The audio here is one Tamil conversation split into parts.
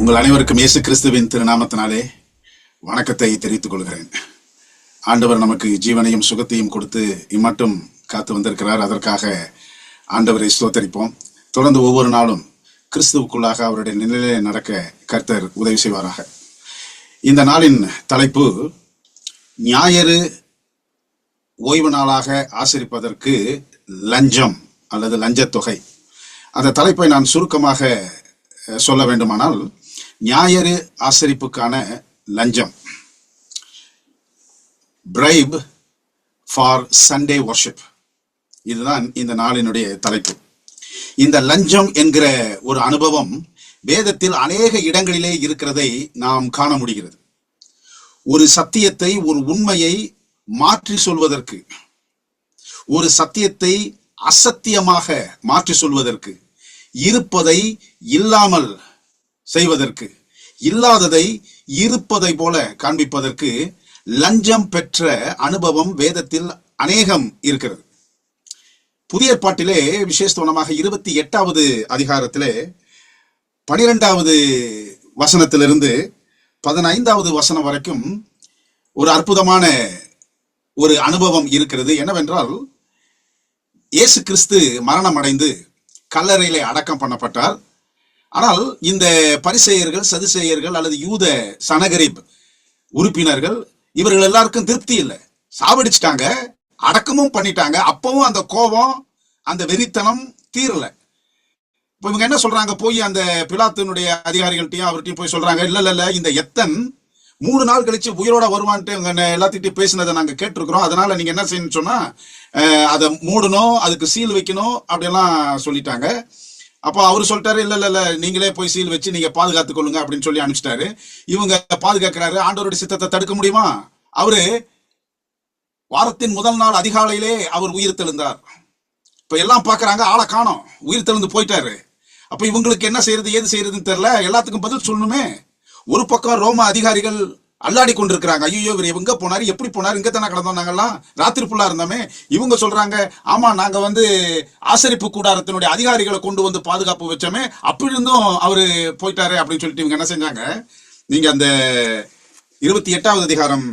உங்கள் அனைவருக்கும் இயேசு கிறிஸ்துவின் திருநாமத்தினாலே வணக்கத்தை தெரிவித்துக் கொள்கிறேன். ஆண்டவர் நமக்கு ஜீவனையும் சுகத்தையும் கொடுத்து இம்மட்டும் காத்து வந்திருக்கிறார். அதற்காக ஆண்டவரை ஸ்தோத்தரிப்போம். தொடர்ந்து ஒவ்வொரு நாளும் கிறிஸ்துவுக்குள்ளாக அவருடைய நிலையிலே நடக்க கர்த்தர் உதவி செய்வாராக. இந்த நாளின் தலைப்பு ஞாயிறு ஓய்வு நாளாக ஆசரிப்பதற்கு லஞ்சம் அல்லது லஞ்சத்தொகை. அந்த தலைப்பை நான் சுருக்கமாக சொல்ல வேண்டுமானால், ஞாயிறு ஆசரிப்புக்கான லஞ்சம், பிரைப் ஃபார் சண்டே வர்ஷிப், இதுதான் இந்த நாளினுடைய தலைப்பு. இந்த லஞ்சம் என்கிற ஒரு அனுபவம் வேதத்தில் அநேக இடங்களிலே இருக்கிறதை நாம் காண முடிகிறது. ஒரு சத்தியத்தை, ஒரு உண்மையை மாற்றி சொல்வதற்கு, ஒரு சத்தியத்தை அசத்தியமாக மாற்றி சொல்வதற்கு, இருப்பதை இல்லாமல் செய்வதற்கு, இல்லாததை இருப்பதை போல காண்பிப்பதற்கு லஞ்சம் பெற்ற அனுபவம் வேதத்தில் அநேகம் இருக்கிறது. புதிய ஏற்பாட்டிலே விசேஷமாக 28வது அதிகாரத்திலே 12வது வசனத்திலிருந்து 15வது வசனம் வரைக்கும் ஒரு அற்புதமான ஒரு அனுபவம் இருக்கிறது. என்னவென்றால், இயேசு கிறிஸ்து மரணம் அடைந்து கல்லறையிலே அடக்கம் பண்ணப்பட்டார். ஆனால் இந்த பரிசேயர்கள், சதுசேயர்கள் அல்லது யூத சனகரிப் உறுப்பினர்கள், இவர்கள் எல்லாருக்கும் திருப்தி இல்லை. சாவடிச்சிட்டாங்க, அடக்கமும் பண்ணிட்டாங்க. அப்பவும் அந்த கோபம், அந்த வெறித்தனம் தீரல. இப்போ இவங்க என்ன சொல்றாங்க, போய் அந்த பிலாத்தினுடைய அதிகாரிகள்ட்டையும் அவர்கிட்டையும் போய் சொல்றாங்க, இல்ல இந்த எத்தன் 3 நாள் கழிச்சு உயிரோட வருவான்ட்டு இவங்க எல்லாத்திட்டையும் பேசினதை நாங்க கேட்டிருக்கிறோம். அதனால நீங்க என்ன செய்யணும்னு சொன்னா, அதை மூடணும், அதுக்கு சீல் வைக்கணும் அப்படியெல்லாம் சொல்லிட்டாங்க. அப்போ அவரு சொல்லிட்டாரு, இல்ல நீங்களே போய் சீல் வச்சு நீங்க பாதுகாத்துக் கொள்ளுங்க அப்படின்னு சொல்லி அனுப்பிச்சிட்டாரு. இவங்க பாதுகாக்கிறாரு. ஆண்டவருடைய சித்தத்தை தடுக்க முடியுமா? அவரு வாரத்தின் முதல் நாள் அதிகாலையிலே அவர் உயிர் தெழுந்தார். இப்ப எல்லாம் பாக்குறாங்க, ஆளை காணோம், உயிர் தெழுந்து போயிட்டாரு. அப்ப இவங்களுக்கு என்ன செய்யறது, ஏது செய்யறதுன்னு தெரியல. எல்லாத்துக்கும் பதில் சொல்லணுமே. ஒரு பக்கம் ரோம அதிகாரிகள் அல்லாடி கொண்டிருக்கிறாங்க, ஐயோ இவர் எங்க போனாரு, எப்படி போனாரு, இங்க தானே கிடந்தோம், நாங்கெல்லாம் ராத்திரி ஃபுல்லா இருந்தோமே. இவங்க சொல்றாங்க, ஆமா நாங்க ஆசரிப்பு கூடாரத்தினுடைய அதிகாரிகளை கொண்டு வந்து பாதுகாப்பு வச்சோமே, அப்படி இருந்தும் அவரு போயிட்டாரு அப்படின்னு சொல்லிட்டு இவங்க என்ன செஞ்சாங்க. நீங்க அந்த 28வது அதிகாரம்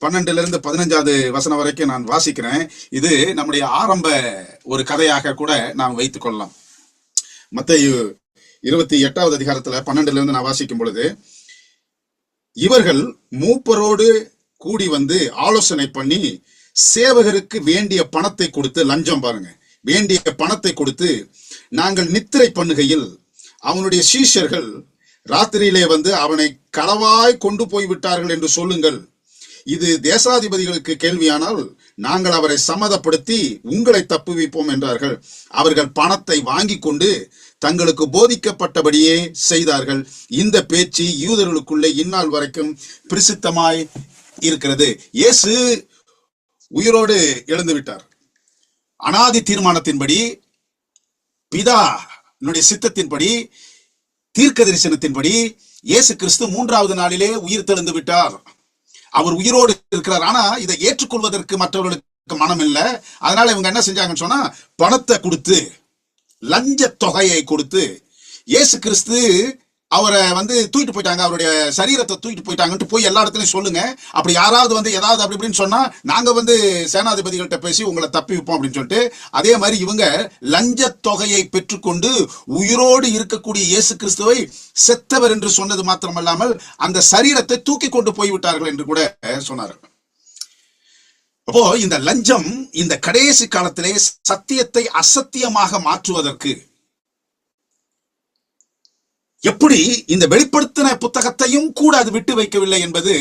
12லிருந்து 15வது வசனம் வரைக்கும் நான் வாசிக்கிறேன். இது நம்முடைய ஆரம்ப ஒரு கதையாக கூட நாம் வைத்துக் கொள்ளலாம். மத்தேயு 28வது அதிகாரத்துல 12லிருந்து நான் வாசிக்கும் பொழுது, இவர்கள் மூப்பரோடு கூடி வந்து ஆலோசனை பண்ணி சேவகருக்கு வேண்டிய பணத்தை கொடுத்து, லஞ்சம் பாருங்க, வேண்டிய பணத்தை கொடுத்து, நாங்கள் நித்திரை பண்ணுகையில் அவனுடைய சீஷர்கள் ராத்திரியிலே வந்து அவனை களவாய் கொண்டு போய் விட்டார்கள் என்று சொல்லுங்கள். இது தேசாதிபதிகளுக்கு கேள்வியானால் நாங்கள் அவரை சம்மதப்படுத்தி உங்களை தப்புவிப்போம் என்றார்கள். அவர்கள் பணத்தை வாங்கி கொண்டு தங்களுக்கு போதிக்கப்பட்டபடியே செய்தார்கள். இந்த பேச்சு யூதர்களுக்குள்ளே இந்நாள் வரைக்கும் பிரசித்தமாய் இருக்கிறது. இயேசு உயிரோடு எழுந்து விட்டார். அனாதி தீர்மானத்தின்படி, பிதா சித்தத்தின்படி, தீர்க்க தரிசனத்தின்படி இயேசு கிறிஸ்து 3வது நாளிலே உயிர் தெழுந்து விட்டார். அவர் உயிரோடு இருக்கிறார். ஆனா இதை ஏற்றுக்கொள்வதற்கு மற்றவர்களுக்கு மனம் இல்லை. அதனால இவங்க என்ன செஞ்சாங்கன்னு சொன்னா, பணத்தை கொடுத்து, லஞ்ச தொகையை கொடுத்து, இயேசு கிறிஸ்து அவரை தூக்கிட்டு போயிட்டாங்க, அவருடைய சரீரத்தை தூக்கிட்டு போயிட்டாங்கன்ட்டு போய் எல்லா இடத்துலையும் சொல்லுங்க. அப்படி யாராவது ஏதாவது அப்படி இப்படின்னு சொன்னா நாங்க சேனாதிபதிகள்கிட்ட பேசி உங்களை தப்பி வைப்போம் அப்படின்னு சொல்லிட்டு, அதே மாதிரி இவங்க லஞ்ச தொகையை பெற்றுக்கொண்டு உயிரோடு இருக்கக்கூடிய இயேசு கிறிஸ்துவை செத்தவர் என்று சொன்னது மாத்திரமல்லாமல் அந்த சரீரத்தை தூக்கி கொண்டு போய்விட்டார்கள் என்று கூட சொன்னார்கள். அப்போ இந்த லஞ்சம் இந்த கடைசி காலத்திலே சத்தியத்தை அசத்தியமாக மாற்றுவதற்கு எப்படி இந்த வெளிப்படுத்தின புத்தகத்தையும் கூட அது விட்டு வைக்கவில்லை என்பது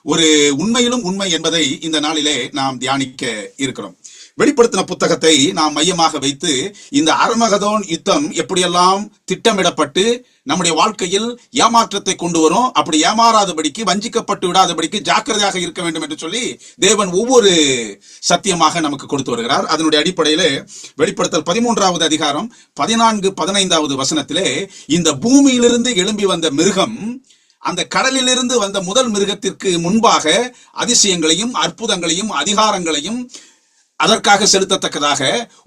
ஒரு உண்மையிலும் உண்மை என்பதை இந்த நாளிலே நாம் தியானிக்க இருக்கிறோம். வெளிப்படுத்தின புத்தகத்தை நாம் மையமாக வைத்து இந்த அர்மகதோன் யுத்தம் எப்படியெல்லாம் திட்டமிடப்பட்டு நம்முடைய வாழ்க்கையில் ஏமாற்றத்தை கொண்டு வரும், அப்படி ஏமாறாதபடிக்கு, வஞ்சிக்கப்பட்டு விடாதபடிக்கு ஜாக்கிரதையாக இருக்க வேண்டும் என்று சொல்லி தேவன் ஒவ்வொரு சத்தியமாக நமக்கு கொடுத்து வருகிறார். அதனுடைய அடிப்படையிலே வெளிப்படுத்தல் 13வது அதிகாரம் 14, 15வது வசனத்திலே, இந்த பூமியிலிருந்து எழும்பி வந்த மிருகம் அந்த கடலிலிருந்து வந்த முதல் மிருகத்திற்கு முன்பாக அதிசயங்களையும் அற்புதங்களையும் அதிகாரங்களையும் அதற்காக செலுத்தத்தக்கதாக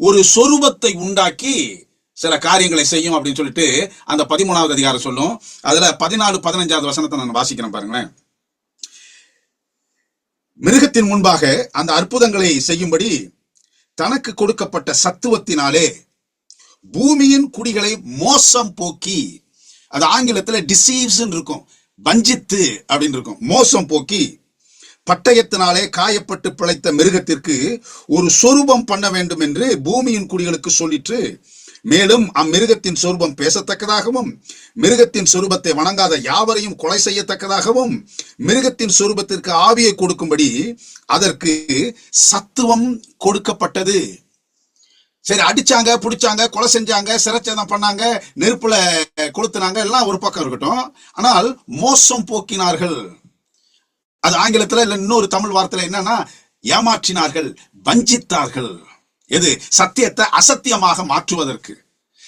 ஒரு சொரூபத்தை உண்டாக்கி சில காரியங்களை செய்யும் அப்படின்னு சொல்லிட்டு அந்த 13வது அதிகாரம் சொல்லும். அதுல 14, 15வது வசனத்தை நான் வாசிக்கிறேன் பாருங்களேன். மிருகத்தின் முன்பாக அந்த அற்புதங்களை செய்யும்படி தனக்கு கொடுக்கப்பட்ட சத்துவத்தினாலே பூமியின் குடிகளை மோசம் போக்கி, அது ஆங்கிலத்துல டிசீவ்ஸ் இருக்கும், வஞ்சித்து அப்படின்னு இருக்கும், மோசம் போக்கி பட்டயத்தினாலே காயப்பட்டு பிழைத்த மிருகத்திற்கு ஒரு சொரூபம் பண்ண வேண்டும் என்று பூமியின் குடிகளுக்கு சொல்லிற்று. மேலும் அம்மிருகத்தின் சொரூபம் பேசத்தக்கதாகவும் மிருகத்தின் சொரூபத்தை வணங்காத யாவரையும் கொலை செய்யத்தக்கதாகவும் மிருகத்தின் சொரூபத்திற்கு ஆவியை கொடுக்கும்படி அதற்கு சத்துவம் கொடுக்கப்பட்டது. சரி, அடிச்சாங்க, பிடிச்சாங்க, கொலை செஞ்சாங்க, சிறைச்சேதம் பண்ணாங்க, நெருப்புல கொளுத்துனாங்க, எல்லாம் ஒரு பக்கம் இருக்கட்டும். ஆனால் மோசம் போக்கினார்கள். அது ஆங்கிலத்துல இல்ல இன்னொரு தமிழ் வார்த்தையில என்னன்னா ஏமாற்றினார்கள், வஞ்சித்தார்கள். எது? சத்தியத்தை அசத்தியமாக மாற்றுவதற்கு.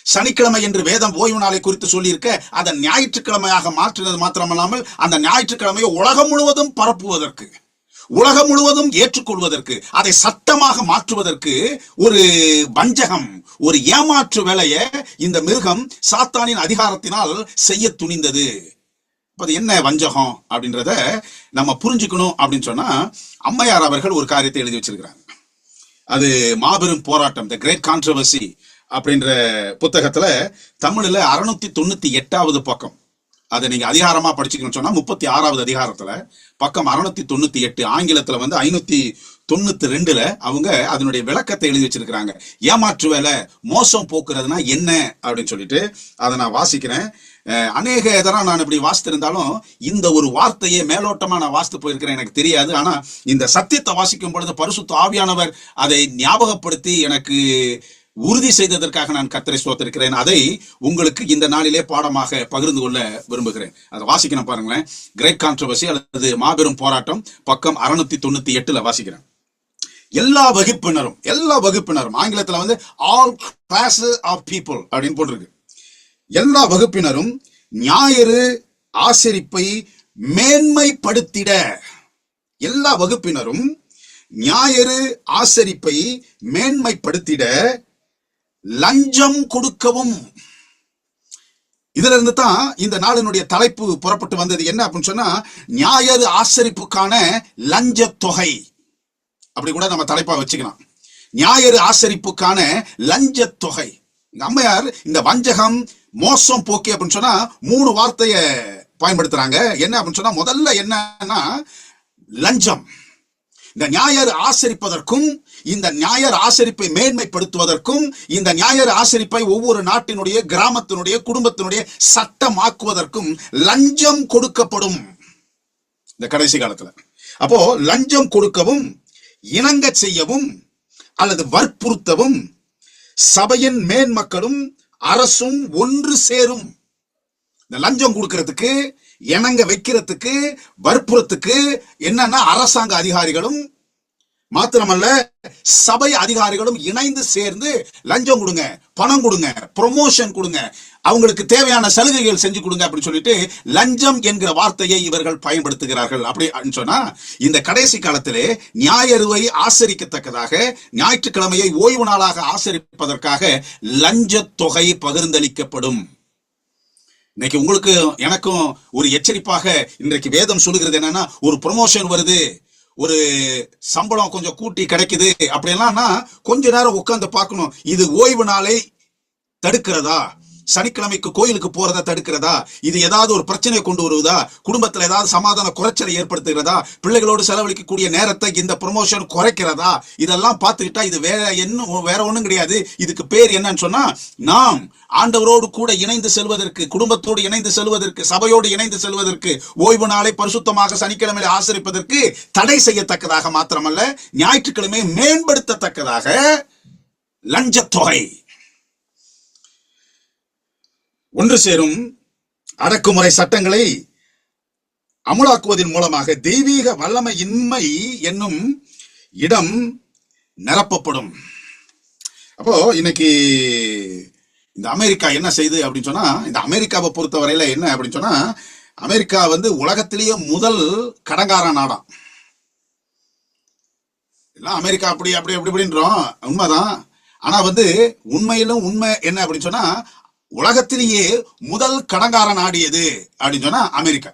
சனிக்கிழமை என்று வேதம் ஓய்வு நாளை குறித்து சொல்லியிருக்க அதை ஞாயிற்றுக்கிழமையாக மாற்றினது மாத்திரமல்லாமல் அந்த ஞாயிற்றுக்கிழமையை உலகம் முழுவதும் பரப்புவதற்கு, உலகம் முழுவதும் ஏற்றுக்கொள்வதற்கு, அதை சட்டமாக மாற்றுவதற்கு ஒரு வஞ்சகம், ஒரு ஏமாற்று வேலையை இந்த மிருகம் சாத்தானின் அதிகாரத்தினால் செய்ய துணிந்தது. அது என்ன வஞ்சகம் அப்படின்றத நம்ம புரிஞ்சுக்கணும் அப்படின்னு சொன்னா, அம்மையார் அவர்கள் ஒரு காரியத்தை எழுதி வச்சிருக்கிறாங்க. அது மாபெரும் போராட்டம், தி கிரேட் கான்ட்ரவர்சி அப்படின்ற புத்தகத்துல தமிழ்ல 698வது பக்கம். அதை நீங்க அதிகாரமா படிச்சுக்கணும்னு சொன்னா 36வது அதிகாரத்துல பக்கம் 698, ஆங்கிலத்துல 592ல அவங்க அதனுடைய விளக்கத்தை எழுதி வச்சிருக்கிறாங்க. ஏமாற்று வேலை, மோசம் போக்குறதுனா என்ன அப்படின்னு சொல்லிட்டு அதை நான் வாசிக்கிறேன். அநேக தரம் நான் இப்படி வாசித்திருந்தாலும் இந்த ஒரு வார்த்தையை மேலோட்டமா நான் வாசித்து போயிருக்கிறேன், எனக்கு தெரியாது. ஆனா இந்த சத்தியத்தை வாசிக்கும் பொழுது பரிசுத்த ஆவியானவர் அதை ஞாபகப்படுத்தி எனக்கு உறுதி செய்ததற்காக நான் கர்த்தரை ஸ்தோத்திரிக்கிறேன். அதை உங்களுக்கு இந்த நாளிலே பாடமாக பகிர்ந்து கொள்ள விரும்புகிறேன். அதை வாசிக்கணும் பாருங்களேன். கிரேட் கான்ட்ரவர்சி அல்லது மாபெரும் போராட்டம் பக்கம் 698ல வாசிக்கிறேன். எல்லா வகுப்பினரும் ஆங்கிலத்துல ஆல் கிளாஸஸ் ஆஃப் பீப்புள் அப்படின்னு போட்டிருக்கு. எல்லா வகுப்பினரும் ஞாயிறு ஆசரிப்பை மேன்மைப்படுத்திட, எல்லா வகுப்பினரும் ஞாயிறு ஆசரிப்பை மேன்மைப்படுத்திட லஞ்சம் கொடுக்கவும். இதுல இருந்து தான் இந்த நாளினுடைய தலைப்பு புறப்பட்டு வந்தது. என்ன அப்படின்னு சொன்னா, ஞாயிறு ஆசரிப்புக்கான லஞ்ச தொகை. அப்படி கூட நம்ம தலைப்பா வச்சுக்கலாம், ஞாயிறு ஆசரிப்புக்கான லஞ்ச தொகை. அம்மையார் இந்த வஞ்சகம், மோசம் போக்கி அப்படின்னு சொன்னா 3 வார்த்தையை பயன்படுத்துறாங்க. என்ன அப்படின்னு சொன்னா, முதல்ல என்னன்னா லஞ்சம். இந்த ஞாயிறு ஆசரிப்பதற்கும், இந்த ஞாயிறு ஆசரிப்பை மேன்மைப்படுத்துவதற்கும், இந்த ஞாயிறு ஆசரிப்பை ஒவ்வொரு நாட்டினுடைய, கிராமத்தினுடைய, குடும்பத்தினுடைய சட்டமாக்குவதற்கும் லஞ்சம் கொடுக்கப்படும் இந்த கடைசி காலத்துல. அப்போ லஞ்சம் கொடுக்கவும், இணங்க செய்யவும் அல்லது வற்புறுத்தவும் சபையின் மேன்மக்களும் அரசும் ஒன்று சேரும். இந்த லஞ்சம் கொடுக்கிறதுக்கு, இணங்க வைக்கிறதுக்கு, வற்புறுத்துக்கு என்னன்னா அரசாங்க அதிகாரிகளும் மாத்திரமல்ல சபை அதிகாரிகளும் இணைந்து சேர்ந்து லஞ்சம் கொடுங்க, பணம் கொடுங்க, ப்ரொமோஷன் கொடுங்க, அவங்களுக்கு தேவையான சலுகைகள் செஞ்சு கொடுங்க அப்படின்னு சொல்லிட்டு லஞ்சம் என்கிற வார்த்தையை இவர்கள் பயன்படுத்துகிறார்கள். அப்படி சொன்னா இந்த கடைசி காலத்திலே ஞாயிறுவை ஆசரிக்கத்தக்கதாக, ஞாயிற்றுக்கிழமையை ஓய்வு நாளாக ஆசரிப்பதற்காக லஞ்ச தொகை பகிர்ந்தளிக்கப்படும். இன்னைக்கு உங்களுக்கு எனக்கும் ஒரு எச்சரிப்பாக இன்றைக்கு வேதம் சொல்லுகிறது என்னன்னா, ஒரு ப்ரொமோஷன் வருது, ஒரு சம்பளம் கொஞ்சம் கூட்டி கிடைக்குது அப்படின்னா கொஞ்ச நேரம் உட்கார்ந்து பார்க்கணும். இது ஓய்வு நாளை தடுக்கிறதா, சனிக்கிழமைக்கு கோயிலுக்கு போறதா தடுக்கிறதா, இது ஏதாவது ஒரு பிரச்சனையை கொண்டு வருவதா, குடும்பத்துல ஏதாவது சமாதான குறைச்சலை ஏற்படுத்துகிறதா, பிள்ளைகளோடு செலவழிக்கக்கூடிய நேரத்தை இந்த ப்ரொமோஷன் குறைக்கிறதா, இதெல்லாம் பார்த்துக்கிட்டா இது வேற ஒண்ணும் கிடையாது. இதுக்கு பேர் என்னன்னு சொன்னா, நாம் ஆண்டவரோடு கூட இணைந்து செல்வதற்கு, குடும்பத்தோடு இணைந்து செல்வதற்கு, சபையோடு இணைந்து செல்வதற்கு, ஓய்வு நாளை பரிசுத்தமாக சனிக்கிழமையில் ஆசரிப்பதற்கு தடை செய்யத்தக்கதாக மாத்திரமல்ல, ஞாயிற்றுக்கிழமை மேம்படுத்தத்தக்கதாக லஞ்சத்தொகை ஒன்று சேரும். அடக்குமுறை சட்டங்களை அமலாக்குவதன் மூலமாக தெய்வீக வல்லமையின்மை என்னும் இடம் நிரப்பப்படும். அப்போ இன்னைக்கு இந்த அமெரிக்கா என்ன செய்யுது அப்படின்னு சொன்னா, இந்த அமெரிக்காவை பொறுத்த வரையில என்ன அப்படின்னு சொன்னா, அமெரிக்கா உலகத்திலேயே முதல் கடங்கார நாடாம். எல்லாம் அமெரிக்கா அப்படி அப்படின்றோம், உண்மைதான். ஆனா உண்மையிலும் உண்மை என்ன அப்படின்னு சொன்னா, உலகத்திலேயே முதல் கடன்கார நாடு எது அப்படின்னு சொன்னா அமெரிக்கா.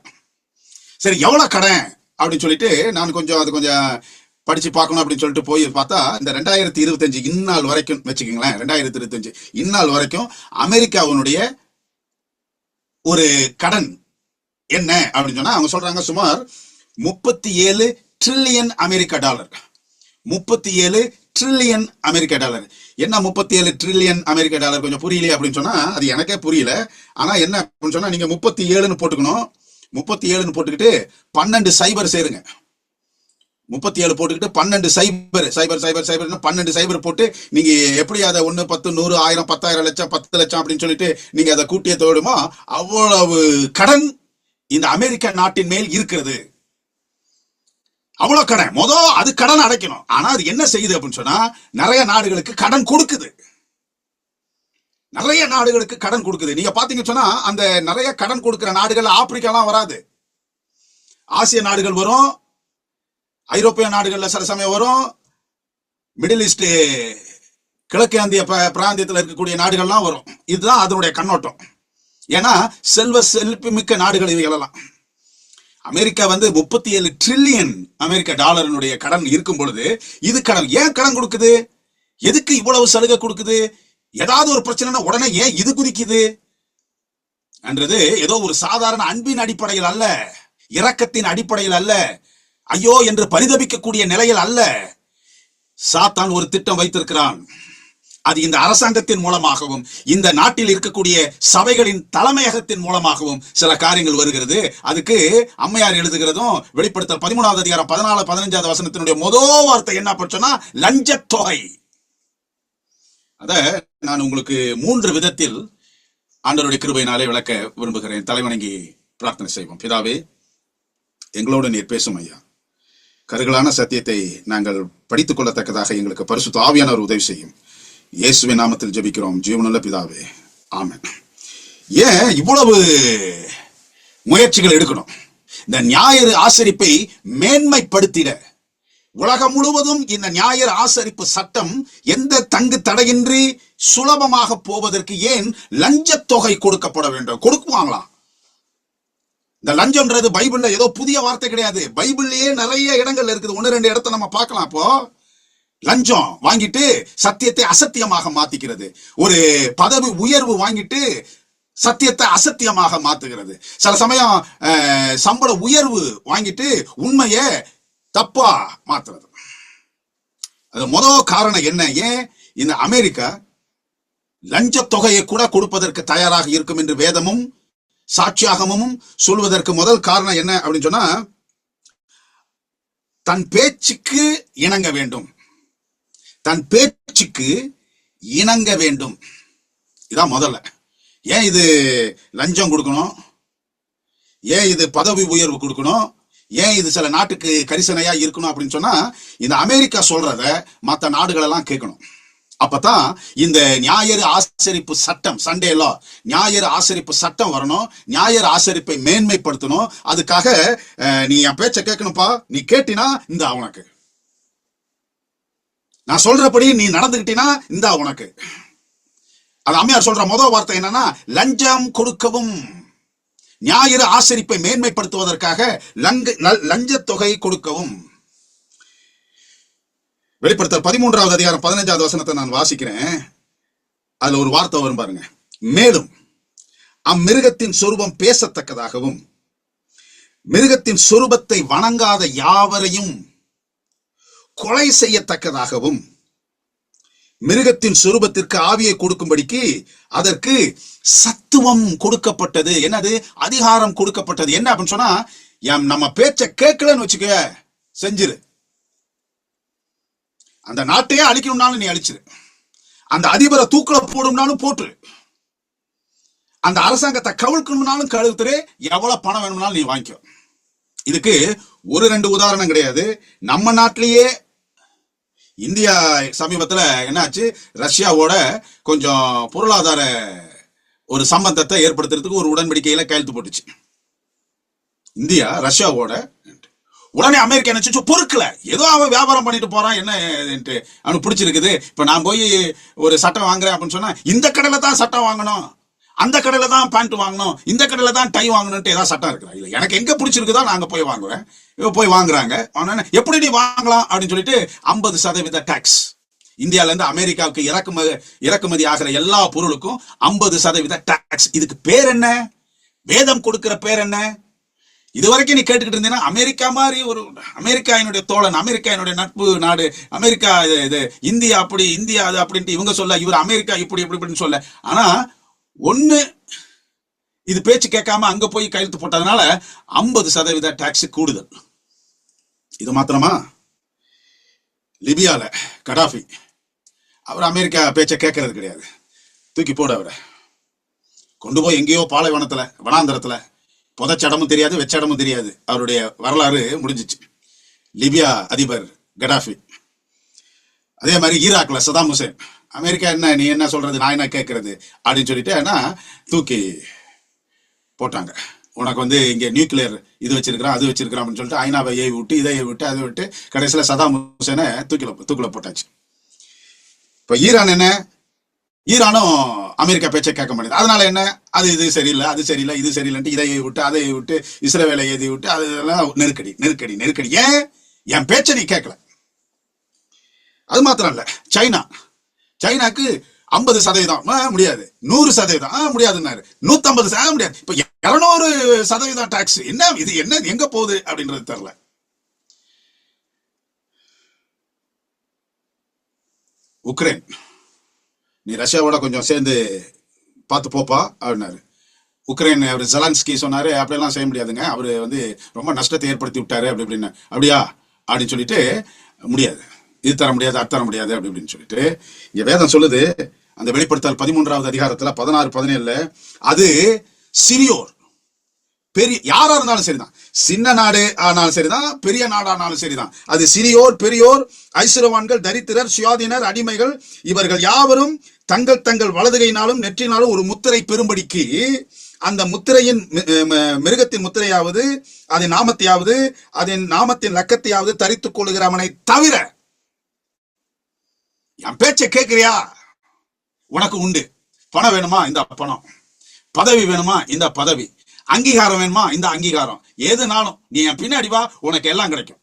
சரி, எவ்வளவு கடன் அப்படின்னு சொல்லிட்டு நான் கொஞ்சம் படிச்சு பார்க்கணும் அப்படின்னு சொல்லிட்டு போய் பார்த்தா, இந்த 2025 இந்நாள் வரைக்கும் வச்சுக்கீங்களேன், 2025 இந்நாள் வரைக்கும் அமெரிக்காவுடைய ஒரு கடன் என்ன அப்படின்னு சொன்னா, அவங்க சொல்றாங்க சுமார் 37 ட்ரில்லியன் அமெரிக்க டாலர். 37 ட்ரில்லியன் அமெரிக்க டாலர். என்ன 37 ட்ரில்லியன் அமெரிக்க டாலர்? கொஞ்சம் புரியலையே அப்படின்னு சொன்னா, அது எனக்கே புரியல. ஆனா என்ன அப்படின்னு சொன்னா, நீங்க 37ன்னு போட்டுக்கணும். 37ன்னு போட்டுக்கிட்டு 12 சைபர் சேருங்க. 37 போட்டுக்கிட்டு 12 சைபர் 12 சைபர் போட்டு நீங்க எப்படி அதை 1 10 100 1000 10,000 லட்சம் 10 லட்சம் அப்படின்னு சொல்லிட்டு நீங்க அதை கூட்டிய தோடுமோ, அவ்வளவு கடன் இந்த அமெரிக்க நாட்டின் மேல் இருக்கிறது. அவ்வளவு கடன். அது கடன் அடைக்கணும். ஆனா அது என்ன செய்யுது அப்படின்னு சொன்னா, நிறைய நாடுகளுக்கு கடன் கொடுக்குது. நிறைய நாடுகளுக்கு கடன் கொடுக்குது. நீங்க பாத்தீங்கன்னு சொன்னா, அந்த நிறைய கடன் கொடுக்கிற நாடுகள் ஆப்பிரிக்காலாம் வராது, ஆசிய நாடுகள் வரும், ஐரோப்பிய நாடுகள்ல சில சமயம் வரும், மிடில் ஈஸ்ட் கிழக்கிந்திய பிராந்தியத்தில் இருக்கக்கூடிய நாடுகள்லாம் வரும். இதுதான் அதனுடைய கண்ணோட்டம். ஏன்னா செல்வ மிக்க நாடுகள் இவைகளெல்லாம். அமெரிக்கா 37 ட்ரில்லியன் அமெரிக்க டாலரினுடைய கடன் இருக்கும் பொழுது, இது கடன் ஏன் கடன் கொடுக்குது? எதுக்கு இவ்வளவு சலுகை கொடுக்குது? ஏதாவது ஒரு பிரச்சனைனா உடனே ஏன் இது குதிக்குது என்றது ஏதோ ஒரு சாதாரண அன்பின் அடிப்படையில் அல்ல, இரக்கத்தின் அடிப்படையில் அல்ல, ஐயோ என்று பரிதபிக்கக்கூடிய நிலையில் அல்ல. சாத்தான் ஒரு திட்டம் வைத்திருக்கிறான். அது இந்த அரசாங்கத்தின் மூலமாகவும் இந்த நாட்டில் இருக்கக்கூடிய சபைகளின் தலைமையகத்தின் மூலமாகவும் சில காரியங்கள் வருகிறது. அதுக்கு அம்மையார் எழுதுகிறதும் வெளிப்படுத்தல் 13வது அதிகாரம் 14 15வது வசனத்தினுடைய முதல் வார்த்தை என்ன சொன்னா, லஞ்சத்தொகை. அத நான் உங்களுக்கு 3 விதத்தில் ஆண்டவருடைய கிருபையினாலே விளக்க விரும்புகிறேன். தலைவணங்கி பிரார்த்தனை செய்வோம். பிதாவே, எங்களோடு நீர் பேசும் ஐயா. கருகலான சத்தியத்தை நாங்கள் படித்துக் கொள்ளத்தக்கதாக எங்களுக்கு பரிசுத்த ஆவியானவர் உதவி செய்யும். இயேசுவின் நாமத்தில் ஜெபிக்கிறோம் ஜீவனுள்ள பிதாவே, ஆமென். ஏன் இவ்வளவு முயற்சிகள் எடுக்கணும்? இந்த ஞாயிறு ஆசரிப்பை மேன்மைப்படுத்திட உலகம் முழுவதும் இந்த ஞாயிறு ஆசரிப்பு சட்டம் எந்த தங்கு தடையின்றி சுலபமாக போவதற்கு ஏன் லஞ்சத்தொகை கொடுக்கப்பட வேண்டும்? கொடுக்குவாங்களாம். இந்த லஞ்சம்ன்றது பைபிள்ல ஏதோ புதிய வார்த்தை கிடையாது. பைபிள்லயே நிறைய இடங்கள் இருக்குது. 1-2 இடத்த நம்ம பார்க்கலாம். அப்போ லஞ்சம் வாங்கிட்டு சத்தியத்தை அசத்தியமாக மாத்திக்கிறது. ஒரு பதவி உயர்வு வாங்கிட்டு சத்தியத்தை அசத்தியமாக மாத்துகிறது. சில சமயம் சம்பள உயர்வு வாங்கிட்டு உண்மையை தப்பா மாத்துறது. அது முதல் காரணம் என்ன? ஏன் இந்த அமெரிக்கா லஞ்ச தொகையை கூட கொடுப்பதற்கு தயாராக இருக்கும் என்று வேதமும் சாட்சியாகமும் சொல்வதற்கு முதல் காரணம் என்ன அப்படின்னு சொன்னா, தன் பேச்சுக்கு இணங்க வேண்டும். தன் பேச்சுக்கு இணங்க வேண்டும். இதான் முதல்ல. ஏன் இது லஞ்சம் கொடுக்கணும்? ஏன் இது பதவி உயர்வு கொடுக்கணும்? ஏன் இது சில நாட்டுக்கு கரிசனையா இருக்கணும் அப்படின்னு சொன்னா, இந்த அமெரிக்கா சொல்றத மற்ற நாடுகள் எல்லாம் கேட்கணும். அப்பதான் இந்த ஞாயிறு ஆசரிப்பு சட்டம், சண்டே லா, ஞாயிறு ஆசரிப்பு சட்டம் வரணும். ஞாயிறு ஆசரிப்பை மேன்மைப்படுத்தணும். அதுக்காக நீ என் பேச்ச கேட்கணும்ப்பா, நீ கேட்டினா இந்த உனக்கு, நான் சொல்றபடி நீ நடந்துகிட்டினா இந்த உனக்கு. அது அம்மையார் சொல்ற முதல் வார்த்தை என்னன்னா, லஞ்சம் கொடுக்கவும். ஞாயிறு ஆசரிப்பை மேன்மைப்படுத்துவதற்காக லஞ்ச தொகை கொடுக்கவும். வெளிப்படுத்தல் 13வது அதிகாரம் 15வது வசனத்தை நான் வாசிக்கிறேன். அதுல ஒரு வார்த்தை வரும் பாருங்க. மேலும் அம்மிருகத்தின் சொரூபம் பேசத்தக்கதாகவும் மிருகத்தின் சொரூபத்தை வணங்காத யாவரையும் கொலை செய்யத்தக்கதாகவும் மிருகத்தின் சொரூபத்திற்கு ஆவியை கொடுக்கும்படிக்கு அதற்கு சத்துவம் கொடுக்கப்பட்டது. என்னது? அதிகாரம் கொடுக்கப்பட்டது. என்ன அப்படின்னு சொன்னா, நம்ம பேச்ச கேட்கலன்னு வச்சுக்க, செஞ்சிரு. அந்த நாட்டையே அழிக்கணும்னாலும் நீ அழிச்சிரு. அந்த அதிபரை தூக்கல போடும்னாலும் போட்டுரு. அந்த அரசாங்கத்தை கவிழ்க்கணும்னாலும் கழுத்துரு. எவ்வளவு பணம் வேணும்னாலும் நீ வாங்கிக்கோ. இதுக்கு 1-2 உதாரணம் கிடையாது. நம்ம நாட்டிலேயே இந்தியா சமீபத்துல என்னாச்சு, ரஷ்யாவோட கொஞ்சம் பொருளாதார ஒரு சம்பந்தத்தை ஏற்படுத்துறதுக்கு ஒரு உடன்படிக்கையில கையெழுத்து போட்டுச்சு. இந்தியா ரஷ்யாவோட உடனே அமெரிக்கா நினைச்சு பொறுக்கல, ஏதோ அவன் வியாபாரம் பண்ணிட்டு போறான், என்ன அவனுக்கு பிடிச்சிருக்குது. இப்ப நான் போய் ஒரு சட்டம் வாங்குறேன் அப்படின்னு சொன்னா, இந்த கடையில தான் சட்டம் வாங்கணும், அந்த கடையில தான் பேண்ட் வாங்கணும், இந்த கடையில தான் டை வாங்கணும்ட்டு ஏதாவது சட்டம் இருக்கிறா? இல்ல, எனக்கு எங்க பிடிச்சிருக்குதோ நான் அங்க போய் வாங்குவேன். போய் வாங்குறாங்க. எப்படி நீ வாங்கலாம் அப்படின்னு சொல்லிட்டு 50% டாக்ஸ். இந்தியால இருந்து அமெரிக்காவுக்கு இறக்குமதி ஆகிற எல்லா பொருளுக்கும் 50% டாக்ஸ். இதுக்கு பேர் என்ன? வேதம் கொடுக்கிற பேர் என்ன? இதுவரைக்கும் நீ கேட்டுக்கிட்டு இருந்தீங்கன்னா, அமெரிக்கா மாதிரி ஒரு அமெரிக்கா என்னுடைய தோழன், அமெரிக்கா என்னுடைய நட்பு நாடு, அமெரிக்கா இது இந்தியா அப்படி, இந்தியா அது அப்படின்ட்டு இவங்க சொல்ல, இவர் அமெரிக்கா இப்படி இப்படின்னு சொல்ல. ஆனா ஒண்ணு, இது பேச்சு கேட்காம அங்க போய் கையெழுத்து போட்டதுனால 50% டாக்ஸ் கூடுதல். இது மாத்திரமா? லிபியால கடாஃபி, அவர் அமெரிக்கா பேச்சை கேட்கறது கிடையாது. தூக்கி போட அவரை கொண்டு போய் எங்கேயோ பாலைவனத்துல, வனாந்தரத்துல, புதைச்சடமும் தெரியாது, வெச்சடமும் தெரியாது. அவருடைய வரலாறு முடிஞ்சிச்சு. லிபியா அதிபர் கடாஃபி. அதே மாதிரி ஈராக்ல சதாம் ஹுசேன். அமெரிக்கா என்ன, நீ என்ன சொல்றது, நான் என்ன கேட்கறது அப்படின்னு சொல்லிட்டு ஏன்னா தூக்கி போட்டாங்க. உனக்கு இங்க நியூக்ளியர் இது வச்சிருக்கிறான், அது வச்சிருக்கிறான் அப்படின்னு சொல்லிட்டு ஐநாவை ஏவி விட்டு, இதை ஏவி விட்டு, அதை விட்டு கடைசியில சதாம் ஹுசேனை தூக்கில போட்டாச்சு. இப்ப ஈரான் என்ன, ஈரானும் அமெரிக்கா பேச்சை கேட்க மாட்டேங்குது. அதனால என்ன, அது இது சரியில்லை, அது சரியில்லை, இது சரியில்லைன்ட்டு இதை விட்டு, அதை விட்டு, இஸ்ரேலை ஏதி விட்டு, அதெல்லாம் நெருக்கடி நெருக்கடி நெருக்கடி. ஏன் என் பேச்சை நீ கேட்கல? அது மாத்திரம் இல்ல, சைனாக்கு 50% முடியாது, 100% முடியாதுன்னாரு, 150% முடியாது, இப்ப 200% டாக்ஸ். என்ன இது, என்ன எங்க போகுது அப்படின்றது தெரியல. உக்ரைன், நீ ரஷ்யாவோட கொஞ்சம் சேர்ந்து பார்த்து போப்பா அப்படின்னாரு. உக்ரைன் அவர் ஜெலன்ஸ்கி சொன்னாரு, அப்படியெல்லாம் செய்ய முடியாதுங்க, அவரு ரொம்ப நஷ்டத்தை ஏற்படுத்தி விட்டாரு அப்படி அப்படின்னு. அப்படியா அப்படின்னு சொல்லிட்டு, முடியாது, இது தர முடியாது, அது தர முடியாது அப்படி அப்படின்னு சொல்லிட்டு, இங்க வேதம் சொல்லுது, அந்த வெளிப்படுத்தல் 13வது அதிகாரத்துல 16-17 அது சிறியோர் பெரிய யாரா இருந்தாலும் சரிதான், சின்ன நாடு ஆனாலும் சரிதான், பெரிய நாடானாலும் சரிதான், அது சிறியோர் பெரியோர், ஐஸ்வரவான்கள், தரித்திரர், சுயாதீனர், அடிமைகள், இவர்கள் யாவரும் தங்கள் தங்கள் வலதுகையினாலும் நெற்றினாலும் ஒரு முத்திரை பெறும்படிக்கு அந்த முத்திரையின் மிருகத்தின் முத்திரையாவது, அதன் நாமத்தையாவது, அதன் நாமத்தின் லக்கத்தையாவது தரித்துக் கொள்கிறவனை தவிர. என் பேச்சை கேட்கிறியா? உனக்கு உண்டு. பணம் வேணுமா? இந்த பணம். பதவி வேணுமா? இந்த பதவி. அங்கீகாரம் வேணுமா? இந்த அங்கீகாரம். எதுனாலும் நீ என் பின்னாடி வா, உனக்கு எல்லாம் கிடைக்கும்.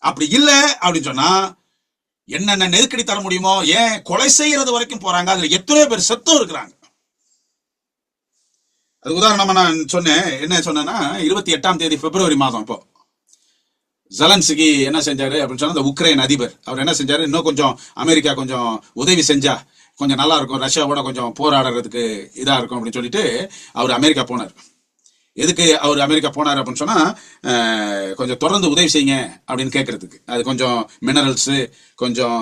அப்படி இல்லை அப்படின்னு சொன்னா என்னென்ன நெருக்கடி தர முடியுமோ, ஏன் கொலை செய்யறது வரைக்கும் போறாங்க. அதுல எத்தனையோ பேர் செத்தும் இருக்கிறாங்க. அது உதாரணமா நான் சொன்னேன். என்ன சொன்னேன்னா, 28ஆம் தேதி பிப்ரவரி மாதம் இப்போ ஜெலன்ஸ்கி என்ன செஞ்சாரு அப்படின்னு சொன்னா, இந்த உக்ரைன் அதிபர் அவர் என்ன செஞ்சாரு, இன்னும் கொஞ்சம் அமெரிக்கா கொஞ்சம் உதவி செஞ்சா கொஞ்சம் நல்லா இருக்கும், ரஷ்யாவோட கொஞ்சம் போராடுறதுக்கு இதா இருக்கும் அப்படின்னு சொல்லிட்டு அவர் அமெரிக்கா போனார். எதுக்கு அவர் அமெரிக்கா போனார் அப்படின்னு சொன்னா, கொஞ்சம் தொடர்ந்து உதவி செய்யுங்க அப்படின்னு கேட்கறதுக்கு. அது கொஞ்சம் மினரல்ஸ், கொஞ்சம்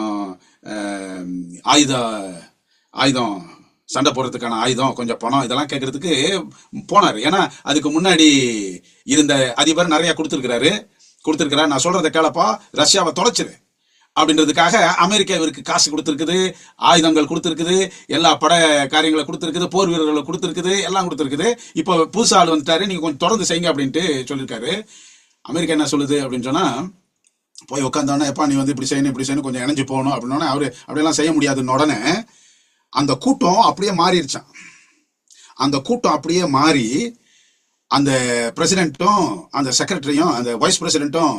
ஆயுதம் சண்டை போடுறதுக்கான ஆயுதம், கொஞ்சம் பணம், இதெல்லாம் கேட்கறதுக்கு போனார். ஏன்னா அதுக்கு முன்னாடி இருந்த அதிபர் நிறைய கொடுத்துருக்கிறாரு. நான் சொல்றதை கேளப்பா, ரஷ்யாவை தொலைச்சிரு அப்படின்றதுக்காக அமெரிக்கா இவருக்கு காசு கொடுத்துருக்குது, ஆயுதங்கள் கொடுத்துருக்குது, எல்லா பட காரியங்களை கொடுத்துருக்குது, போர் வீரர்களை கொடுத்துருக்குது, எல்லாம் கொடுத்துருக்குது. இப்போ புதுசு ஆள் வந்துட்டாரு, நீங்க கொஞ்சம் தொடர்ந்து செய்யுங்க அப்படின்ட்டு சொல்லியிருக்காரு. அமெரிக்கா என்ன சொல்லுது அப்படின்னு சொன்னா, போய் உட்காந்தோடனே, எப்பா நீ இப்படி செய்யணும் கொஞ்சம் இணைஞ்சு போகணும் அப்படின்னா, அவரு அப்படியெல்லாம் செய்ய முடியாதுன்னு உடனே அந்த கூட்டம் அப்படியே மாறிடுச்சான். அந்த கூட்டம் அப்படியே மாறி அந்த பிரசிடென்ட்டும் அந்த செக்ரட்டரியும் அந்த வைஸ் பிரசிடென்ட்டும்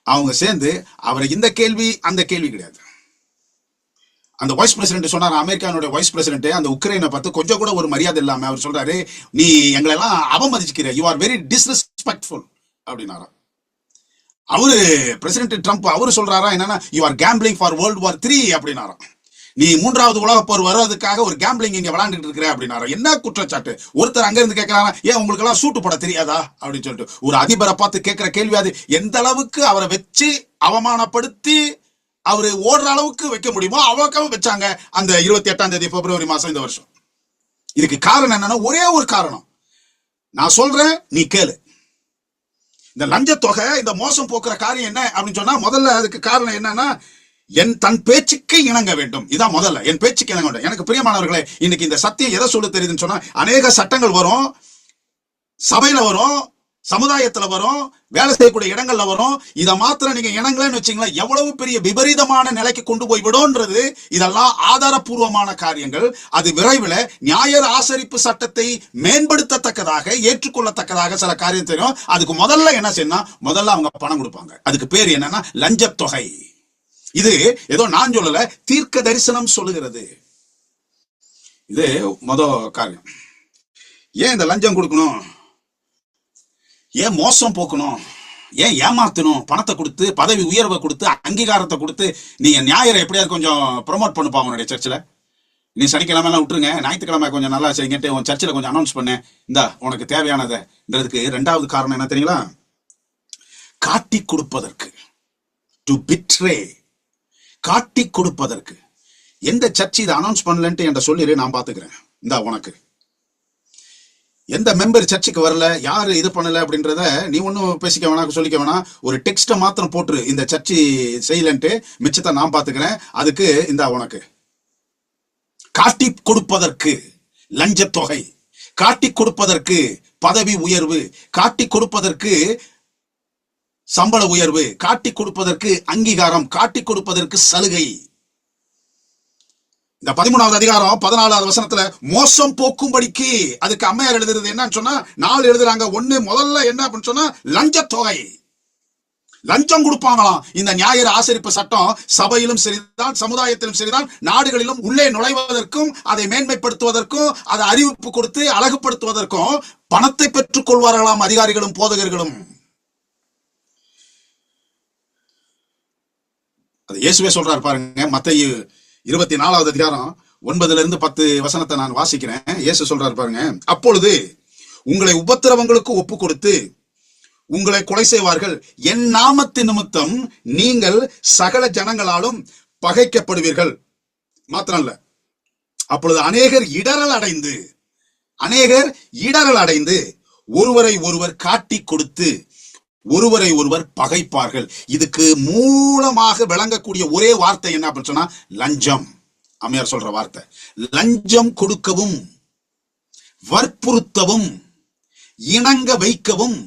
அவங்க சேர்ந்து அவரை இந்த கேள்வி அந்த கேள்வி கிடையாது. அந்த வைஸ் பிரசிடென்ட் சொன்னார், அமெரிக்கானுடைய வைஸ் பிரசிடென்ட் அந்த உக்ரைனை பார்த்து கொஞ்சம் கூட ஒரு மரியாதை இல்லாம அவர் சொல்றாரு, நீ எங்களை எல்லாம் அவமதிச்சுக்கிற, யூ ஆர் வெரி டிஸ்ரெஸ்பெக்ட்ஃபுல் அப்படின்னாரா. அவரு பிரசிடென்ட் ட்ரம்ப் அவரு சொல்றாரா என்னன்னா, you are gambling for world war 3 அப்படின்னாரா. நீ 3வது உலக போர் வர்றதுக்காக ஒரு கேம்பிளிங் இங்க விளையாண்டுட்டு இருக்கிற அப்படின்னாரா. என்ன குற்றச்சாட்டு? ஒருத்தர் அங்க இருந்து கேட்கிறாரா, ஏன் உங்களுக்கு எல்லாம் சூட்டு போட தெரியாதா அப்படின்னு சொல்லிட்டு ஒரு அதிபரை பார்த்து கேட்கிற கேள்வி அது. எந்த அளவுக்கு அவரை வச்சு அவமானப்படுத்தி அவரு ஓடுற அளவுக்கு வைக்க முடியுமோ அவ்வளவுக்காக வச்சாங்க அந்த 28ஆம் தேதி பிப்ரவரி மாசம் இந்த வருஷம். இதுக்கு காரணம் என்னன்னா, ஒரே ஒரு காரணம், நான் சொல்றேன் நீ கேளு. இந்த லஞ்ச தொகை, இந்த மோசம் போக்குற காரியம் என்ன அப்படின்னு சொன்னா, முதல்ல அதுக்கு காரணம் என்னன்னா, தன் பேச்சுக்கு இணங்க வேண்டும். இதான் முதல்ல, என் பேச்சுக்கு இணங்க வேண்டும். எனக்கு பிரியமானவர்களே, இன்னைக்கு இந்த சத்தியம் எதை சொல்ல தெரியுதுன்னு சொன்னா, அநேக சட்டங்கள் வரும், சபையில வரும், சமுதாயத்துல வரும், வேலை செய்யக்கூடிய இடங்கள்ல வரும். இதை மாத்திரம் நீங்க இணங்கலன்னு வச்சீங்களா எவ்வளவு பெரிய விபரீதமான நிலைக்கு கொண்டு போய் விடும்ன்றது. இதெல்லாம் ஆதாரபூர்வமான காரியங்கள். அது விரைவில் ஞாயிறு ஆசரிப்பு சட்டத்தை மேம்படுத்தத்தக்கதாக, ஏற்றுக்கொள்ளத்தக்கதாக சில காரியம் தெரியும். அதுக்கு முதல்ல என்ன செய்யணும், முதல்ல அவங்க பணம் கொடுப்பாங்க. அதுக்கு பேர் என்னன்னா லஞ்சத்தொகை. இது ஏதோ நான் சொல்லல, தீர்க்க தரிசனம் சொல்லுகிறது. இது காரியம். ஏன் இந்த லஞ்சம் கொடுக்கணும், ஏன் மோசம் போக்கணும், ஏன் ஏமாத்தணும், பணத்தை கொடுத்து பதவி உயர்வை கொடுத்து அங்கீகாரத்தை கொடுத்து நீங்க ஞாயிறை எப்படியாவது கொஞ்சம் ப்ரொமோட் பண்ணுப்பா உன்னுடைய சர்ச்சில். நீ சனிக்கிழமை எல்லாம் விட்டுருங்க, ஞாயிற்றுக்கிழமை கொஞ்சம் நல்லா செய்யுங்கட்டு உன் சர்ச்சில் கொஞ்சம் அனௌன்ஸ் பண்ண, இந்தா உனக்கு தேவையானதுன்றதுக்கு ரெண்டாவது காரணம் என்ன தெரியுங்களா? காட்டி கொடுப்பதற்கு, டு பிட்ரே, காட்டி கொடுப்பதற்கு. எந்த சர்ச் இதை அனௌன்ஸ் பண்ணலன்ட்டு என்ற சொல்லிடு, நான் பாத்துக்கிறேன். இந்தா உனக்கு எந்த மெம்பர் சர்ச்சுக்கு வரல, யாரு இது பண்ணல அப்படின்றத நீ ஒன்னும் பேசிக்க வேணாம், சொல்லிக்க வேணாம். ஒரு டெக்ஸ்ட மாத்திரம் போட்டுரு, இந்த சர்ச்சு செய்யலன்ட்டு, மிச்சத்தை நான் பாத்துக்கிறேன். அதுக்கு இந்த உனக்கு காட்டி கொடுப்பதற்கு லஞ்சத்தொகை, காட்டி கொடுப்பதற்கு பதவி உயர்வு, காட்டி கொடுப்பதற்கு சம்பள உயர்வு, காட்டி கொடுப்பதற்கு அங்கீகாரம், காட்டி கொடுப்பதற்கு சலுகை. இந்த 13வது அதிகாரம் 14வது வசனத்துல மோசம் போக்கும்படிக்கு, அதுக்கு அம்மையார் எழுதுறது என்னன்னு சொன்னா 4 எழுதுறாங்க. ஒண்ணு முதல்ல என்ன அப்படின்னு சொன்னா லஞ்சத்தொகை, லஞ்சம் கொடுப்பாங்களாம். இந்த ஞாயிறு ஆசரிப்பு சட்டம் சபையிலும் சரிதான், சமுதாயத்திலும் சரிதான், நாடுகளிலும் உள்ளே நுழைவதற்கும், அதை மேன்மைப்படுத்துவதற்கும், அதை அறிவிப்பு கொடுத்து அழகுபடுத்துவதற்கும் பணத்தை பெற்றுக் கொள்வார்களாம் அதிகாரிகளும் போதகர்களும். அது இயேசுவே சொல்றாரு பாருங்க. மத்தேயு 24வது அதிகாரம் 9-10 வசனத்தை நான் வாசிக்கிறேன். இயேசு சொல்றாரு பாருங்க. அப்பொழுது உங்களை உபத்திரவங்களுக்கு ஒப்பு கொடுத்து உங்களை கொலை செய்வார்கள், என் நாமத்தின் நிமித்தம் நீங்கள் சகல ஜனங்களாலும் பகைக்கப்படுவீர்கள். மாத்திரம் இல்ல, அப்பொழுது அநேகர் இடரல் அடைந்து ஒருவரை ஒருவர் காட்டி கொடுத்து ஒருவரை ஒருவர் பகைப்பார்கள். இதுக்கு மூலமாக விளங்கக்கூடிய ஒரே வார்த்தை என்ன அப்படின்னு சொன்னா லஞ்சம். அம்மையார் சொல்ற வார்த்தை, லஞ்சம் கொடுக்கவும், வற்புறுத்தவும், இணங்க வைக்கவும்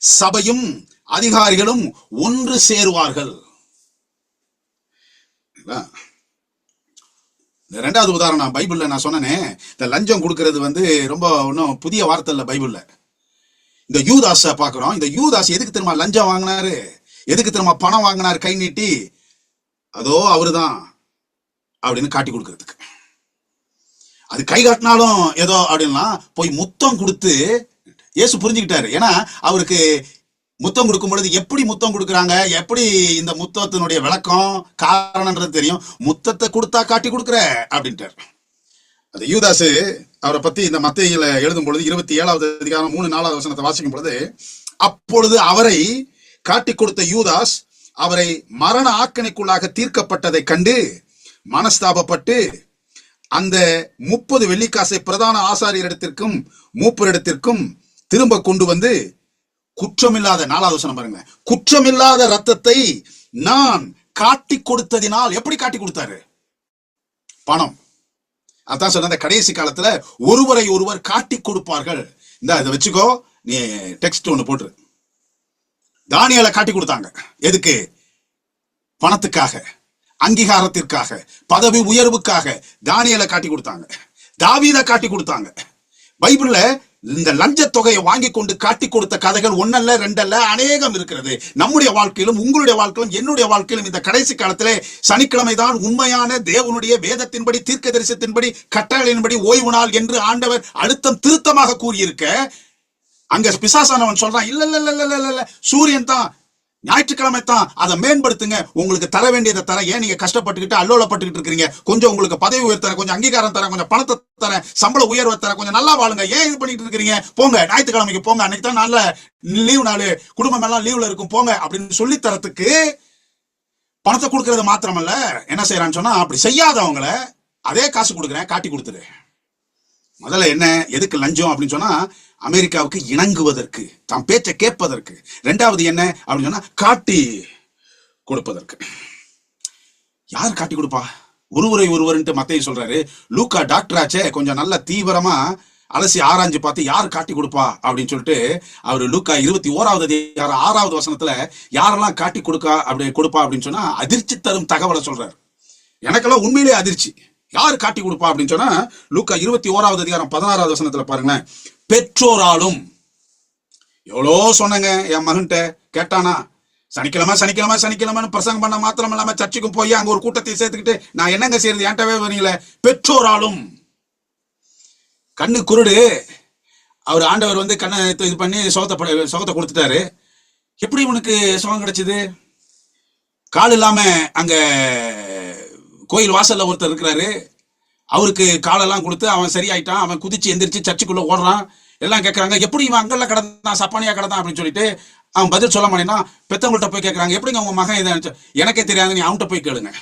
சபையும் அதிகாரிகளும் ஒன்று சேருவார்கள். ரெண்டாவது உதாரணம் பைபிள்ல நான் சொன்னேனே, இந்த லஞ்சம் கொடுக்கிறது ரொம்ப ஒன்னும் புதிய வார்த்தை இல்ல பைபிள்ல. இந்த யூதாஸ பாக்குறோம். இந்த யூதாஸ் எதுக்கு தெரியுமா லஞ்சம் வாங்கினாரு, எதுக்கு தெரியுமா பணம் வாங்கினாரு கை நீட்டி? அதோ அவருதான் அப்படின்னு காட்டி கொடுக்கறதுக்கு. அது கை காட்டினாலும் ஏதோ அப்படின்னா போய் முத்தம் கொடுத்து இயேசு புரிஞ்சுக்கிட்டாரு. ஏன்னா அவருக்கு முத்தம் கொடுக்கும் பொழுது எப்படி முத்தம் கொடுக்குறாங்க, எப்படி இந்த முத்தத்தினுடைய விளக்கம் காரணம்ன்றது தெரியும். முத்தத்தை கொடுத்தா காட்டி கொடுக்குற அப்படின்ட்டார். அது யூதாசு அவரை பத்தி இந்த மத்தேயுல எழுதும் பொழுது 27வது அதிகாரம் 3-4வது வசனத்தை வாசிக்கும் பொழுது, அப்பொழுது அவரை காட்டி கொடுத்த யூதாஸ் அவரை மரண ஆக்கணைக்குள்ளாக தீர்க்கப்பட்டதை கண்டு மனஸ்தாபப்பட்டு அந்த 30 வெள்ளிக்காசை பிரதான ஆசாரியரிடத்திற்கும் மூப்பரிடத்திற்கும் திரும்ப கொண்டு வந்து, குற்றமில்லாத 4வது வசனம் பாருங்க, குற்றமில்லாத ரத்தத்தை நான் காட்டி கொடுத்ததினால். எப்படி காட்டி கொடுத்தாரு? பணம். அதான் சொன்ன கடைசி காலத்துல ஒருவரை ஒருவர் காட்டி கொடுப்பார்கள். இந்த இதை வச்சுக்கோ, நீ டெக்ஸ்ட் ஒண்ணு போட்டு. தானியேலை காட்டி கொடுத்தாங்க. எதுக்கு? பணத்துக்காக, அங்கீகாரத்திற்காக, பதவி உயர்வுக்காக தானியேலை காட்டி கொடுத்தாங்க. தாவீதை காட்டி கொடுத்தாங்க. பைபிள்ல இந்த லஞ்ச தொகையை வாங்கி கொண்டு காட்டி கொடுத்த கதைகள் ஒன்னல்ல ரெண்டல்ல அநேகம் இருக்கிறது. நம்முடைய வாழ்க்கையிலும் உங்களுடைய வாழ்க்கையிலும் என்னுடைய வாழ்க்கையிலும் இந்த கடைசி காலத்திலே சனிக்கிழமை தான் உண்மையான தேவனுடைய வேதத்தின்படி தீர்க்க தரிசனத்தின்படி கட்டளையின்படி ஓய்வு நாள் என்று ஆண்டவர் அழுத்தம் திருத்தமாக கூறியிருக்க, அங்க பிசாசானவன் சொல்றான் இல்ல இல்ல இல்ல இல்ல இல்ல சூரியன் தான், ஞாயிற்றுக்கிழமை தான், அதை மேம்படுத்துங்க, உங்களுக்கு தர வேண்டியதை தர, ஏன் நீங்க கஷ்டப்பட்டுக்கிட்டு அல்லோலப்பட்டுக்கிட்டு இருக்கிறீங்க, கொஞ்சம் உங்களுக்கு பதவி உயர் தர, கொஞ்சம் அங்கீகாரம் தர, கொஞ்சம் பணத்தை தர, சம்பள உயர்வை தர, கொஞ்சம் நல்லா வாழுங்க, ஏன் இது பண்ணிட்டு இருக்கிறீங்க, போங்க ஞாயிற்றுக்கிழமைக்கு போங்க, அன்னைக்கு தான் நல்ல லீவ் நாள், குடும்பம் எல்லாம் லீவ்ல இருக்கும் போங்க அப்படின்னு சொல்லி தரத்துக்கு பணத்தை கொடுக்கறது மாத்திரமல்ல, என்ன செய்யறான்னு சொன்னா அப்படி செய்யாதவங்கள அதே காசு கொடுக்குறேன் காட்டி கொடுத்துரு. முதல்ல என்ன, எதுக்கு லஞ்சம் அப்படின்னு சொன்னா அமெரிக்காவுக்கு இணங்குவதற்கு, தாம் பேச்சை கேட்பதற்கு. ரெண்டாவது என்ன அப்படின்னு சொன்னா காட்டி கொடுப்பதற்கு. யார் காட்டி கொடுப்பா? ஒருவரை ஒருவர்ன்ட்டு மத்தேயு சொல்றாரு. லூக்கா டாக்டராச்சே, கொஞ்சம் நல்ல தீவிரமா அலசி ஆராய்ஞ்சு பார்த்து யார் காட்டி கொடுப்பா அப்படின்னு சொல்லிட்டு அவர் லூக்கா 21வது அதிகாரம் 6வது வசனத்துல யாரெல்லாம் காட்டி கொடுப்பா அப்படின்னு சொன்னா அதிர்ச்சி தரும் தகவலை சொல்றாரு. எனக்கெல்லாம் உண்மையிலே அதிர்ச்சி. யார் காட்டி கொடுப்பா அப்படின்னு சொன்னா லூக்கா 21வது அதிகாரம் 16வது வசனத்துல பாருங்களேன். பெற்றோராலும். எவ்வளோ சொன்னங்க என் மகன்கிட்ட, கேட்டானா? சனிக்கிழமைன்னு பிரசங்கம் பண்ண மாத்திரம் இல்லாம சர்ச்சுக்கும் போய் அங்க ஒரு கூட்டத்தை சேர்த்துக்கிட்டு நான் என்னங்க செய்யறது, என்கிட்டவே வரீங்களே. பெற்றோராலும். கண்ணு குருடு, அவர் ஆண்டவர் வந்து கண்ணை இது பண்ணி சுகத்தை கொடுத்துட்டாரு. எப்படி உனக்கு சுகம் கிடைச்சது? கால் இல்லாம அங்க கோயில் வாசல்ல ஒருத்தர் இருக்கிறாரு, அவருக்கு காலெல்லாம் கொடுத்து அவன் சரியாயிட்டான், அவன் குதிச்சு எந்திரிச்சு சர்ச்சுக்குள்ள ஓடுறான். எல்லாம் கேட்கறாங்க, எப்படி இவன் அங்கெல்லாம் கிடந்தான், சப்பானியா கிடந்தான் அப்படின்னு சொல்லிட்டு அவன் பதில் சொல்ல மாட்டேன்னா பெத்தவங்கள்ட்ட போய் கேட்கறாங்க, எப்படிங்க உங்க மகன் இதை, எனக்கே தெரியாது, நீ அவன்கிட்ட போய் கேளுங்க.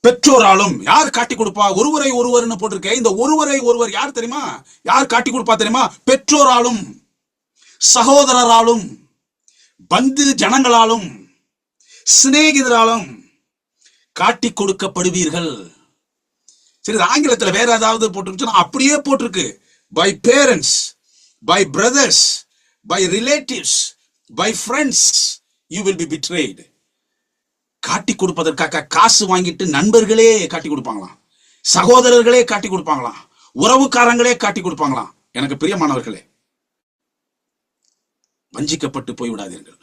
பெற்றோராலும். யார் காட்டி கொடுப்பா? ஒருவரை ஒருவர்னு போட்டிருக்கேன். இந்த ஒருவரை ஒருவர் யார் தெரியுமா? யார் காட்டி கொடுப்பா தெரியுமா? பெற்றோராலும், சகோதரராலும், பந்து ஜனங்களாலும், சிநேகிதராலும் காட்டி கொடுக்கப்படுவீர்கள். சரி, ஆங்கிலத்துல வேற ஏதாவது போட்டிருந்துச்சுன்னா அப்படியே போட்டிருக்கு. By parents, by brothers, by relatives, by friends you will be betrayed. காட்டி கொடுப்பதற்காக காசு வாங்கிட்டு நண்பர்களே காட்டி கொடுப்பாங்களாம், சகோதரர்களே காட்டி கொடுப்பாங்களாம், உறவுக்காரங்களே காட்டி கொடுப்பாங்களாம். எனக்கு பிரியமானவர்களே, வஞ்சிக்கப்பட்டு போய்விடாதீர்கள்.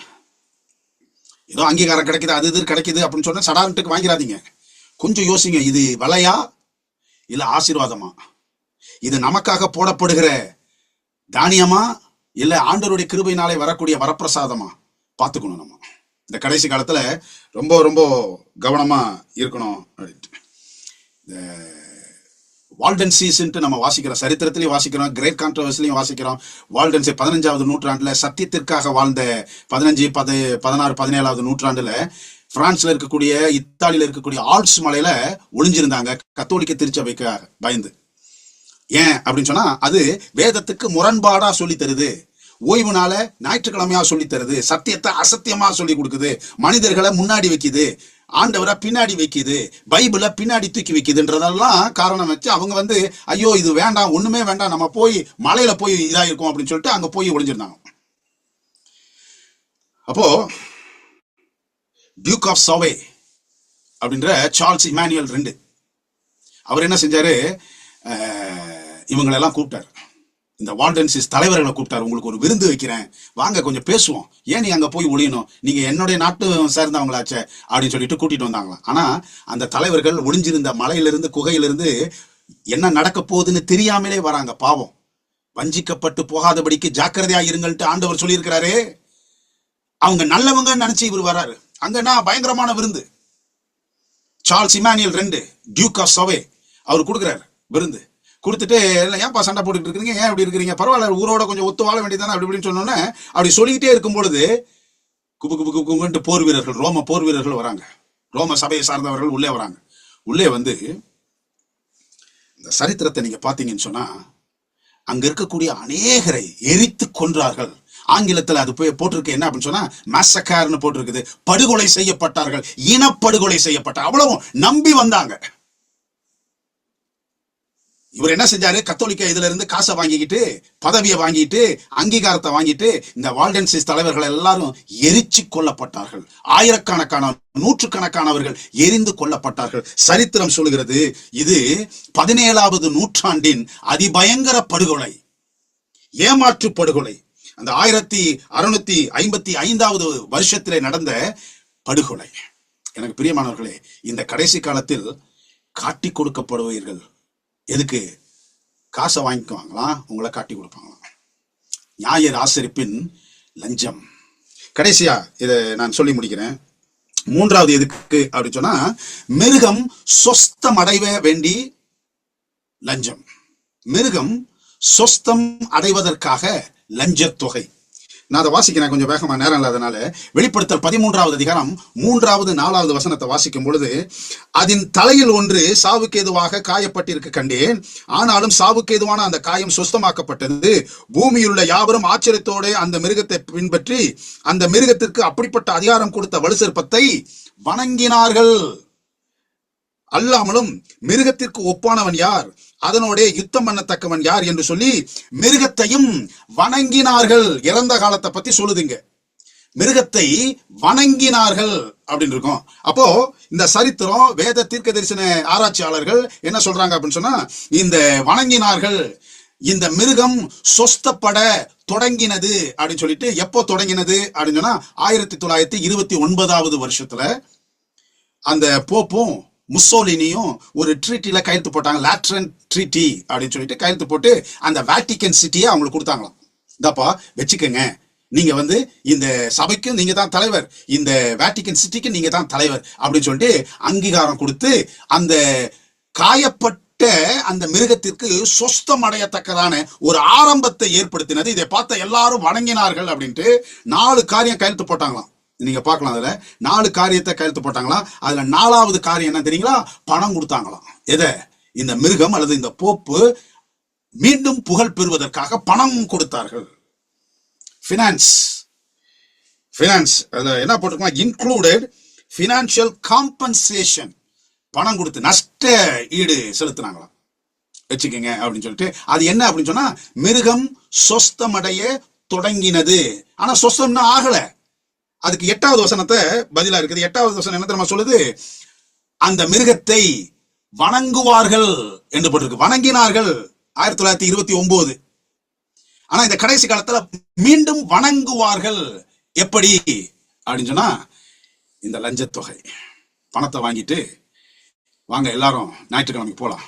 ஏதோ அங்கீகாரம் கிடைக்குது, அது இது கிடைக்குது அப்படின்னு சொன்னா சடாரத்துக்கு வாங்கிறாதீங்க. கொஞ்சம் யோசிங்க, இது வலையா இல்ல ஆசீர்வாதமா? இது நமக்காக போடப்படுகிற தானியமா இல்ல ஆண்டவருடைய கிருபையினாலே வரக்கூடிய வரப்பிரசாதமா? பார்த்துக்கணும். நம்ம இந்த கடைசி காலத்துல ரொம்ப ரொம்ப கவனமா இருக்கணும். வால்டன்சிஸ்ன்ட்டு நம்ம வாசிக்கிறோம், சரித்திரத்திலையும் வாசிக்கிறோம், கிரேட் கான்ட்ரவர்சிலையும் வாசிக்கிறோம். வால்டன்சி 15வது நூற்றாண்டுல சத்தியத்திற்காக வாழ்ந்த 15, 16, 17வது நூற்றாண்டுல பிரான்ஸ்ல இருக்கக்கூடிய, இத்தாலியில இருக்கக்கூடிய ஆல்ப்ஸ் மலையில ஒளிஞ்சிருந்தாங்க கத்தோலிக்க திருச்சபைக்கு பயந்து. ஏன் அப்படின்னு சொன்னா அது வேதத்துக்கு முரண்பாடா சொல்லி தருது, ஓய்வு நாள ஞாயிற்றுக்கிழமையா சொல்லி தருது, சத்தியத்தை அசத்தியமா சொல்லி கொடுக்குது, மனிதர்களை முன்னாடி வைக்குது, ஆண்டவரை பின்னாடி வைக்குது, பைபிளை பின்னாடி தூக்கி வைக்குதுன்றதெல்லாம் காரணம் வச்சு அவங்க வந்து ஐயோ இது வேண்டாம், ஒண்ணுமே வேண்டாம், நம்ம போய் மலையில போய் இதாயிருக்கும் அப்படின்னு சொல்லிட்டு அங்க போய் ஒளிஞ்சிருந்தாங்க. அப்போ டியூக் ஆஃப் சவே அப்படின்ற சார்ல்ஸ் இமானுவேல் II அவர் என்ன செஞ்சாரு, இவங்களெல்லாம் கூப்பிட்டாரு, இந்த வால்டன்சிஸ் தலைவர்களை கூப்பிட்டாரு. உங்களுக்கு ஒரு விருந்து வைக்கிறேன், வாங்க கொஞ்சம் பேசுவோம், ஏன் நீ அங்க போய் ஒளியணும், நீங்க என்னுடைய நாட்டு சேர்ந்தவங்களாச்சே அப்படின்னு சொல்லிட்டு கூட்டிட்டு வந்தாங்களாம். ஆனா அந்த தலைவர்கள் ஒளிஞ்சிருந்த மலையிலிருந்து குகையிலிருந்து என்ன நடக்க போகுதுன்னு தெரியாமலே வராங்க. பாவம், வஞ்சிக்கப்பட்டு போகாதபடிக்கு ஜாக்கிரதையா இருங்கள்ட்டு ஆண்டவர் சொல்லியிருக்கிறாரு. அவங்க நல்லவங்க நினைச்சு இவர் வர்றாரு. அங்கன்னா பயங்கரமான விருந்து. Charles Emmanuel II duke of Savoy அவர் கொடுக்குறாரு விருந்து. கொடுத்துட்டு ஏன்ப்பா சண்டை போட்டுட்டு இருக்கிறீங்க, ஏன் அப்படி இருக்கிறீங்க, பரவாயில்ல ஊரோட கொஞ்சம் ஒத்து வாழ வேண்டியதானே அப்படி இப்படின்னு சொன்னோன்னே அப்படி சொல்லிக்கிட்டே இருக்கும் பொழுது குபு குபு குபுன்ட்டு போர் வீரர்கள், ரோம போர் வீரர்கள் வராங்க. ரோம சபையை சார்ந்தவர்கள் உள்ளே வராங்க. உள்ளே வந்து இந்த சரித்திரத்தை நீங்க பாத்தீங்கன்னு சொன்னா அங்க இருக்கக்கூடிய அநேகரை எரித்து கொன்றார்கள். ஆங்கிலத்தில் அது போய் போட்டிருக்கு என்ன அப்படின்னு சொன்னா மேசக்கர்னு போட்டிருக்குது. படுகொலை செய்யப்பட்டார்கள், இனப்படுகொலை செய்யப்பட்டார். அவ்வளவும் நம்பி வந்தாங்க. இவர் என்ன செஞ்சாரு, கத்தோலிக்க இதுல இருந்து காசை வாங்கிக்கிட்டு, பதவியை வாங்கிட்டு, அங்கீகாரத்தை வாங்கிட்டு இந்த வால்டன்சிஸ் தலைவர்கள் எல்லாரும் எரிச்சு கொல்லப்பட்டார்கள். ஆயிரக்கணக்கான, நூற்றுக்கணக்கானவர்கள் எரிந்து கொல்லப்பட்டார்கள். சரித்திரம் சொல்லுகிறது இது 17வது நூற்றாண்டின் அதிபயங்கர படுகொலை, ஏமாற்று படுகொலை. அந்த 1655வது வருஷத்திலே நடந்த படுகொலை. எனக்கு பிரியமானவர்களே, இந்த கடைசி காலத்தில் காட்டி கொடுக்கப்படுவீர்கள். எதுக்கு? காசை வாங்கிக்குவாங்களாம், உங்களை காட்டி கொடுப்பாங்களாம். ஞாயிறு ஆசரிப்பின் லஞ்சம். கடைசியா இதை நான் சொல்லி முடிக்கிறேன். 3வது எதுக்கு அப்படின்னு சொன்னா மிருகம் சொஸ்தம் அடைவ வேண்டி லஞ்சம். மிருகம் சொஸ்தம் அடைவதற்காக லஞ்ச தொகை. நான் அதை வாசிக்கிறேன், கொஞ்சம் வேகமா நேரம் இல்லாதனால. வெளிப்படுத்தல் 13வது அதிகாரம் 3வது 4வது வசனத்தை வாசிக்கும் பொழுது, அதன் தலையில் ஒன்று சாவுக்கேதுவாக காயப்பட்டிருக்க கண்டேன், ஆனாலும் சாவுக்கேதுவான அந்த காயம் சுஸ்தமாக்கப்பட்டது. பூமியில் உள்ள யாவரும் ஆச்சரியத்தோட அந்த மிருகத்தை பின்பற்றி அந்த மிருகத்திற்கு அப்படிப்பட்ட அதிகாரம் கொடுத்த வலுசற்பத்தை வணங்கினார்கள். அல்லாமலும் மிருகத்திற்கு ஒப்பானவன் யார், அதனோட யுத்தம் பண்ணத்தக்கவன் யார் என்று சொல்லி மிருகத்தையும் வணங்கினார்கள். இறந்த காலத்தை பத்தி சொல்லுதுங்க. மிருகத்தை வணங்கினார்கள் அப்படின்னு இருக்கும். அப்போ இந்த சரித்திரம் வேத தீர்க்க தரிசன ஆராய்ச்சியாளர்கள் என்ன சொல்றாங்க அப்படின்னு சொன்னா, இந்த வணங்கினார்கள், இந்த மிருகம் சொஸ்தப்பட தொடங்கினது அப்படின்னு சொல்லிட்டு, எப்போ தொடங்கினது அப்படின்னு சொன்னா 1929 வருஷத்துல அந்த போப்பும் முசோலினியும் ஒரு ட்ரீட்டில கையெழுத்து போட்டாங்க. லாட்ரன் ட்ரீட்டி அப்படின்னு சொல்லிட்டு கையெழுத்து போட்டு அந்த வேட்டிக்கன் சிட்டியை அவங்களுக்கு கொடுத்தாங்களாம். இதாப்பா வச்சுக்கோங்க, நீங்க இந்த சபைக்கும் நீங்க தான் தலைவர், இந்த வேட்டிக்கன் சிட்டிக்கு நீங்க தான் தலைவர் அப்படின்னு சொல்லிட்டு அங்கீகாரம் கொடுத்து அந்த காயப்பட்ட அந்த மிருகத்திற்கு சொஸ்தம் அடையத்தக்கதான ஒரு ஆரம்பத்தை ஏற்படுத்தினது. இதை பார்த்த எல்லாரும் வணங்கினார்கள் அப்படின்ட்டு 4 காரியம் கையெழுத்து போட்டாங்களாம். நீங்க பார்க்கலாம், அதுல 4 காரியத்தை கையெழுத்து போட்டாங்களாம். அதுல 4வது காரியம் என்ன தெரியுங்களா? பணம் கொடுத்தாங்களாம். எதை? இந்த மிருகம் அல்லது இந்த போப்பு மீண்டும் புகழ் பெறுவதற்காக பணம் கொடுத்தார்கள். ஃபினான்ஸ் அதுல என்ன போட்டிருக்கோம்? இன்க்ளூடட் ஃபினான்ஷியல் காம்பன்சேஷன், பணம் கொடுத்து நஷ்ட ஈடு செலுத்தினாங்களாம். வச்சுக்கோங்க அப்படின்னு சொல்லிட்டு, அது என்ன அப்படின்னு சொன்னா, மிருகம் சொஸ்தமடைய தொடங்கினது. ஆனா சொஸ்தம்னா ஆகல. அதுக்கு 8வது வசனத்தை பதிலா இருக்குது. 8வது வசனம் என்ன தெரியுமா சொல்லுது? அந்த மிருகத்தை வணங்குவார்கள் என்று போட்டிருக்கு. வணங்கினார்கள் 1929. ஆனா இந்த கடைசி காலத்துல மீண்டும் வணங்குவார்கள். எப்படி அப்படின்னு சொன்னா, இந்த லஞ்சத்தொகை பணத்தை வாங்கிட்டு வாங்க எல்லாரும் ஞாயிற்றுக்கிழமைக்கு போலாம்,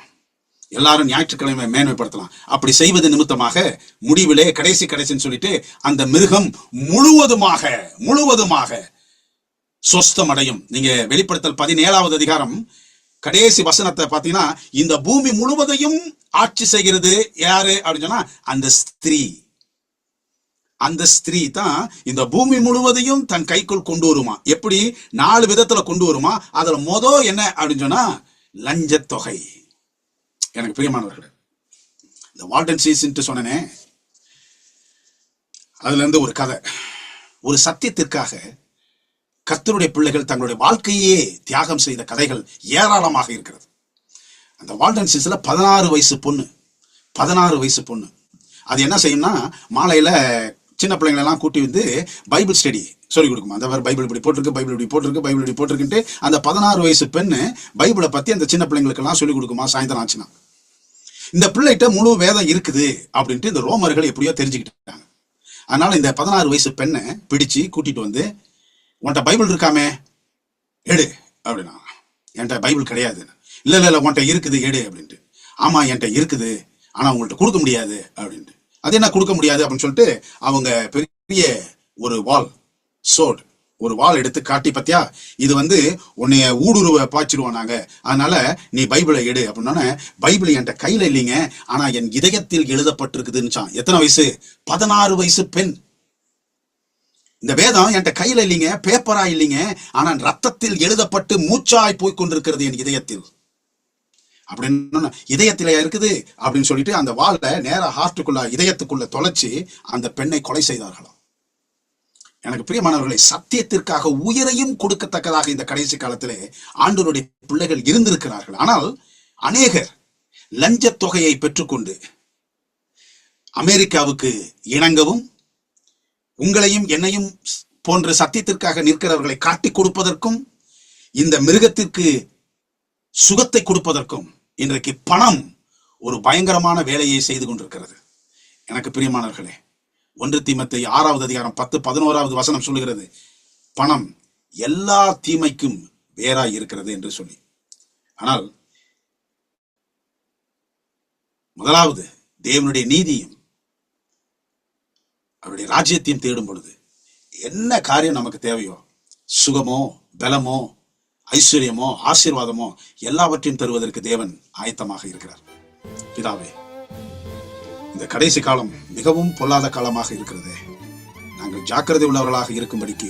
எல்லாரும் ஞாயிற்றுக்கிழமை மேன்மைப்படுத்தலாம். அப்படி செய்வது நிமித்தமாக முடிவிலே கடைசின்னு சொல்லிட்டு அந்த மிருகம் முழுவதுமாக சொஸ்தம் அடையும். நீங்க வெளிப்படுத்தல் 17வது அதிகாரம் கடைசி வசனத்தை பார்த்தீங்கன்னா, இந்த பூமி முழுவதையும் ஆட்சி செய்கிறது யாரு அப்படின்னு சொன்னா அந்த ஸ்திரீ தான் இந்த பூமி முழுவதையும் தன் கைக்குள் கொண்டு வருமா. எப்படி? 4 விதத்துல கொண்டு வருமா. அதுல என்ன அப்படின்னு சொன்னா, லஞ்சத்தொகை. எனக்கு பிரியமானவர்களே, இந்த வால்டன் சீஸ்ன்ட்டு சொன்னனே, அதுல இருந்து ஒரு கதை. ஒரு சத்தியத்திற்காக கர்த்தருடைய பிள்ளைகள் தங்களுடைய வாழ்க்கையே தியாகம் செய்த கதைகள் ஏராளமாக இருக்கிறது. அந்த வால்டன் சீஸ்ல 16 வயசு பொண்ணு அது என்ன செய்யும்னா, மாலையில சின்ன பிள்ளைங்களெல்லாம் கூட்டி பைபிள் ஸ்டடி சொல்லிக் கொடுக்குமா. அந்த பைபிள் இப்படி போட்டிருக்குன்ட்டு அந்த 16 வயசு பெண்ணு பைபிளை பத்தி அந்த சின்ன பிள்ளைங்களுக்கெல்லாம் சொல்லிக் கொடுக்குமா. சாயந்தரம் ஆச்சுன்னா இந்த பிள்ளைகிட்ட முழு வேதம் இருக்குது அப்படின்ட்டு இந்த ரோமர்கள் எப்படியோ தெரிஞ்சுக்கிட்டாங்க. அதனால இந்த 16 வயசு பெண்ணை பிடிச்சு கூட்டிட்டு உன்கிட்ட பைபிள் இருக்காமே எடு அப்படின்னா. என்கிட்ட பைபிள் கிடையாது. இல்ல உன்கிட்ட இருக்குது எடு அப்படின்ட்டு. ஆமா என்கிட்ட இருக்குது, ஆனா உங்கள்கிட்ட கொடுக்க முடியாது அப்படின்ட்டு. அது என்ன கொடுக்க முடியாது அப்படின்னு சொல்லிட்டு அவங்க பெரிய ஒரு வால் எடுத்து காட்டி, பத்தியா இது உன்னைய ஊடுருவ பாய்ச்சிடுவோம் நாங்க, அதனால நீ பைபிளை எடு அப்படின்னா. பைபிள் என்கிட்ட கையில இல்லைங்க, ஆனா என் இதயத்தில் எழுதப்பட்டிருக்குதுன்னு. எத்தனை வயசு? 16 வயசு பெண். இந்த வேதம் என்கிட்ட கையில இல்லைங்க, பேப்பரா இல்லைங்க, ஆனா ரத்தத்தில் எழுதப்பட்டு மூச்சாய் போய் கொண்டிருக்கிறது என் இதயத்தில் அப்படின்னு. இதயத்தில இருக்குது அப்படின்னு சொல்லிட்டு அந்த வாளை நேரா இதயத்துக்குள்ள தொலைச்சு அந்த பெண்ணை கொலை செய்தார்களாம். எனக்கு பிரியமானவர்களை, சத்தியத்திற்காக உயிரையும் கொடுக்கத்தக்கதாக இந்த கடைசி காலத்திலே ஆண்டவருடைய பிள்ளைகள் இருந்திருக்கிறார்கள். ஆனால் அநேகர் லஞ்ச தொகையை பெற்றுக்கொண்டு அமெரிக்காவுக்கு இணங்கவும், உங்களையும் என்னையும் போன்ற சத்தியத்திற்காக நிற்கிறவர்களை காட்டி கொடுப்பதற்கும், இந்த மிருகத்திற்கு சுகத்தை கொடுப்பதற்கும் இன்றைக்கு பணம் ஒரு பயங்கரமான வேலையை செய்து கொண்டிருக்கிறது. எனக்கு பிரியமானவர்களே, 1 தீமோத்தேயு 6வது அதிகாரம் 10-11வது வசனம் சொல்லுகிறது, பணம் எல்லா தீமைக்கும் வேறாய் இருக்கிறது என்று சொல்லி. ஆனால் முதலாவது தேவனுடைய நீதியும் அவருடைய ராஜ்யத்தையும் தேடும் பொழுது என்ன காரியம் நமக்கு தேவையோ, சுகமோ பலமோ ஐஸ்வர்யமோ ஆசீர்வாதமோ எல்லாவற்றையும் தருவதற்கு தேவன் ஆயத்தமாக இருக்கிறார். பிதாவே, இந்த கடைசி காலம் மிகவும் பொல்லாத காலமாக இருக்கிறது. நாங்கள் ஜாக்கிரதை உள்ளவர்களாக இருக்கும்படிக்கு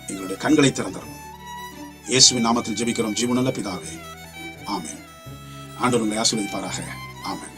எங்களுடைய கண்களை திறந்தரும். இயேசுவின் நாமத்தில் ஜெபிக்கிறோம் ஜீவனுள்ள பிதாவே, ஆமென். ஆண்டவர் உங்களை ஆசீர்வதிப்பாராக. ஆமென்.